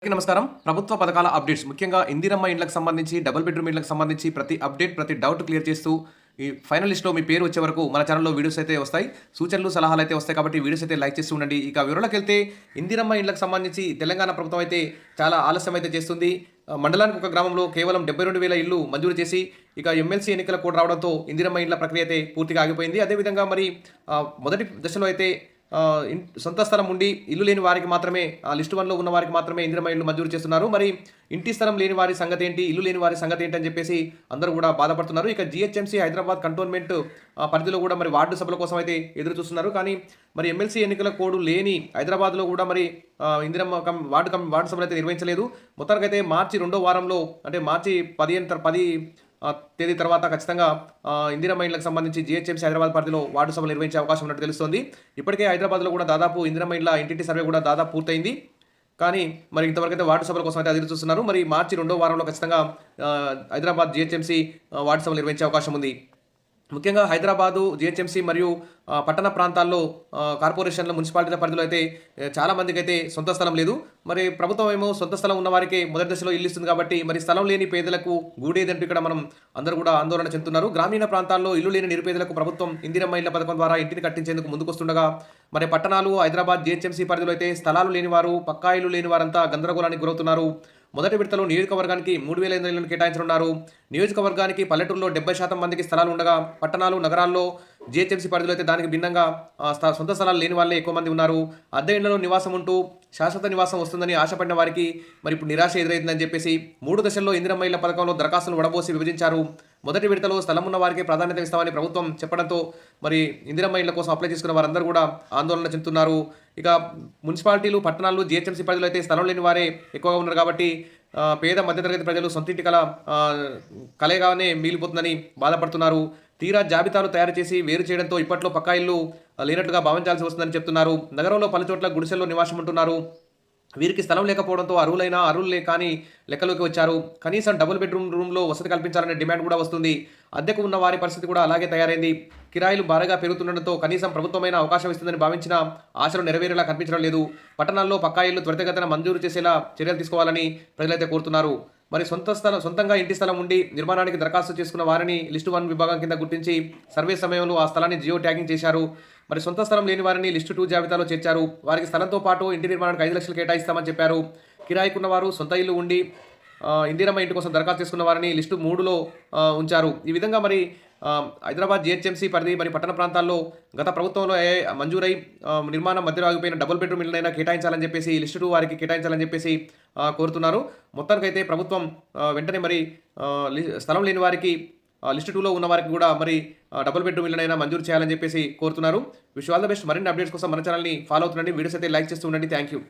అందరికీ నమస్కారం. ప్రభుత్వ పథకాల అప్డేట్స్ ముఖ్యంగా ఇందిరమ్మ ఇండ్లకు సంబంధించి, డబుల్ బెడ్రూమ్ ఇండ్లకు సంబంధించి ప్రతి అప్డేట్, ప్రతి డౌట్ క్లియర్ చేస్తూ ఈ ఫైనల్ లిస్ట్‌లో మీ పేరు వచ్చే వరకు మన ఛానెల్‌లో వీడియోస్ అయితే వస్తాయి. సూచనలు, సలహాలు అయితే వస్తాయి కాబట్టి వీడియోస్ అయితే లైక్ చేస్తూ ఉండండి. ఇక వివరాలకెళ్తే ఇందిరమ్మ ఇండ్లకు సంబంధించి తెలంగాణ ప్రభుత్వం అయితే చాలా ఆలస్యం అయితే చేస్తుంది. మండలానికి ఒక గ్రామంలో కేవలం 72,000 ఇళ్లు మంజూరు చేసి ఇక ఎమ్మెల్సీ ఎన్నికలకు కూడా రావడంతో ఇందిరమ్మ ఇండ్ల ప్రక్రియ అయితే పూర్తిగా ఆగిపోయింది. అదేవిధంగా మరి మొదటి దశలో అయితే సొంత స్థలం ఉండి ఇల్లు లేని వారికి మాత్రమే లిస్ట్ 1లో ఉన్న వారికి మాత్రమే ఇందిరమ్మ ఇల్లు మంజూరు చేస్తున్నారు. మరి ఇంటి స్థలం లేని వారి సంగతి ఏంటి, ఇల్లు లేని వారి సంగతి ఏంటి అని చెప్పేసి అందరూ కూడా బాధపడుతున్నారు. ఇక జీహెచ్ఎంసీ హైదరాబాద్ కంటోన్మెంట్ పరిధిలో కూడా మరి వార్డు సభల కోసం అయితే ఎదురు చూస్తున్నారు. కానీ మరి ఎమ్మెల్సీ ఎన్నికల కోడ్ లేని హైదరాబాద్లో కూడా మరి ఇందిరమ్మ వార్డు సభలు అయితే నిర్వహించలేదు. మొత్తానికైతే మార్చి 2వ వారంలో అంటే మార్చి 10 తేదీ తర్వాత ఖచ్చితంగా ఇందిరమ్మ ఇండ్లకు సంబంధించి జీహెచ్ఎంసీ హైదరాబాద్ పరిధిలో వార్డు సభలు నిర్వహించే అవకాశం ఉన్నట్టు తెలుస్తోంది. ఇప్పటికే హైదరాబాద్లో కూడా దాదాపు ఇందిరమ్మ ఇండ్ల ఇంటింటి సర్వే కూడా దాదాపు పూర్తయింది. కానీ మరి ఇంతవరకు అయితే వార్డు సభల కోసం అయితే ఎదురు చూస్తున్నారు. మరి మార్చి 2వ వారంలో ఖచ్చితంగా హైదరాబాద్ జీహెచ్ఎంసీ వార్డు సభలు నిర్వహించే అవకాశం ఉంది. ముఖ్యంగా హైదరాబాదు, జీహెచ్ఎంసీ మరియు పట్టణ ప్రాంతాల్లో కార్పొరేషన్ల, మున్సిపాలిటీల పరిధిలో అయితే చాలా మందికి అయితే సొంత స్థలం లేదు. మరి ప్రభుత్వం ఏమో సొంత స్థలం ఉన్న వారికి మొదటి దశలో ఇల్లు ఇస్తుంది కాబట్టి మరి స్థలం లేని పేదలకు గూడేదంటూ ఇక్కడ మనం అందరూ కూడా ఆందోళన చెందుతున్నారు. గ్రామీణ ప్రాంతాల్లో ఇల్లు లేని నిరుపేదలకు ప్రభుత్వం ఇందిరమ్మ ఇళ్ల పథకం ద్వారా ఇంటిని కట్టించేందుకు ముందుకొస్తుండగా మరి పట్టణాలు, హైదరాబాద్ జీహెచ్ఎంసీ పరిధిలో అయితే స్థలాలు లేని వారు, పక్కా ఇల్లు లేని వారంతా గందరగోళానికి గురవుతున్నారు. మొదటి విడతలో నియోజకవర్గానికి 3,500 ఇళ్లను కేటాయించనున్నారు. నియోజకవర్గానికి పల్లెటూరులో 70% మందికి స్థలాలు ఉండగా పట్టణాలు, నగరాల్లో జీహెచ్ఎంసీ పరిధిలో అయితే దానికి భిన్నంగా సొంత స్థలాలు లేని వాళ్ళే ఎక్కువ మంది ఉన్నారు. అద్దె ఇళ్లలో నివాసం ఉంటూ శాశ్వత నివాసం వస్తుందని ఆశపడిన వారికి మరి ఇప్పుడు నిరాశ ఎదురైందని చెప్పేసి 3 దశల్లో ఇందిరమ్మ ఇళ్ల పథకంలో దరఖాస్తులు వడబోసి విభజించారు. మొదటి విడతలో స్థలం ఉన్న వారికి ప్రాధాన్యత ఇస్తామని ప్రభుత్వం చెప్పడంతో మరి ఇందిరమ్మ ఇళ్ల కోసం అప్లై చేసుకున్న వారందరూ కూడా ఆందోళన చెందుతున్నారు. ఇక మున్సిపాలిటీలు, పట్టణాలు, జీహెచ్ఎంసీ పరిధిలో అయితే స్థలం లేని వారే ఎక్కువగా ఉన్నారు కాబట్టి పేద మధ్యతరగతి ప్రజలు సొంతింటి కలగానే మిగిలిపోతుందని బాధపడుతున్నారు. తీరా జాబితాలు తయారు చేసి వేరు చేయడంతో ఇప్పట్లో పక్కా ఇల్లు లేనట్లుగా భావించాల్సి వస్తుందని చెప్తున్నారు. నగరంలో పలుచోట్ల గుడిసెల్లో నివాసం ఉంటున్నారు. వీరికి స్థలం లేకపోవడంతో అర్హులే కానీ లెక్కలోకి వచ్చారు. కనీసం డబుల్ బెడ్రూమ్ రూమ్లో వసతి కల్పించాలనే డిమాండ్ కూడా వస్తుంది. అద్దెకు ఉన్న వారి పరిస్థితి కూడా అలాగే తయారైంది. కిరాయిలు భారీగా పెరుగుతుండటంతో కనీసం ప్రభుత్వమైన అవకాశం ఇస్తుందని భావించిన ఆశలు నెరవేరేలా కనిపించడం లేదు. పట్టణాల్లో పక్కా ఇల్లు త్వరితగతిన మంజూరు చేసేలా చర్యలు తీసుకోవాలని ప్రజలైతే కోరుతున్నారు. మరి సొంతంగా ఇంటి స్థలం ఉండి నిర్మాణానికి దరఖాస్తు చేసుకున్న వారిని లిస్టు 1 విభాగం కింద గుర్తించి సర్వే సమయంలో ఆ స్థలాన్ని జియో ట్యాగింగ్ చేశారు. మరి సొంత స్థలం లేని వారిని లిస్టు 2 జాబితాలో చేర్చారు. వారికి స్థలంతో పాటు ఇంటి నిర్మాణానికి 5 లక్షలు కేటాయిస్తామని చెప్పారు. కిరాయికున్న వారు సొంత ఇల్లు ఉండి ఇందిరమ్మ ఇంటి కోసం దరఖాస్తు చేసుకున్న వారిని లిస్టు 3లో ఉంచారు. ఈ విధంగా మరి హైదరాబాద్ జీహెచ్ఎంసీ పరిధి మరి పట్టణ ప్రాంతాల్లో గత ప్రభుత్వంలో మంజూరై నిర్మాణం మధ్యలో ఆగిపోయిన డబుల్ బెడ్రూమ్ ఇళ్ళనైనా కేటాయించాలని చెప్పేసి లిస్టు 2 వారికి కేటాయించాలని చెప్పేసి కోరుతున్నారు. మొత్తానికైతే ప్రభుత్వం వెంటనే మరి స్థలం లేని వారికి లిస్టు 2లో ఉన్న వారికి కూడా మరి డబుల్ బెడ్రూమ్ ఇళ్ళనైనా మంజూరు చేయాలని చెప్పేసి కోరుతున్నారు. Wish all the best. మరిన్ని అప్డేట్స్ కోసం మన ఛానల్ని ఫాలో అవుతుండండి. వీడియోస్ అయితే లైక్ చేస్తూ ఉండండి. Thank you.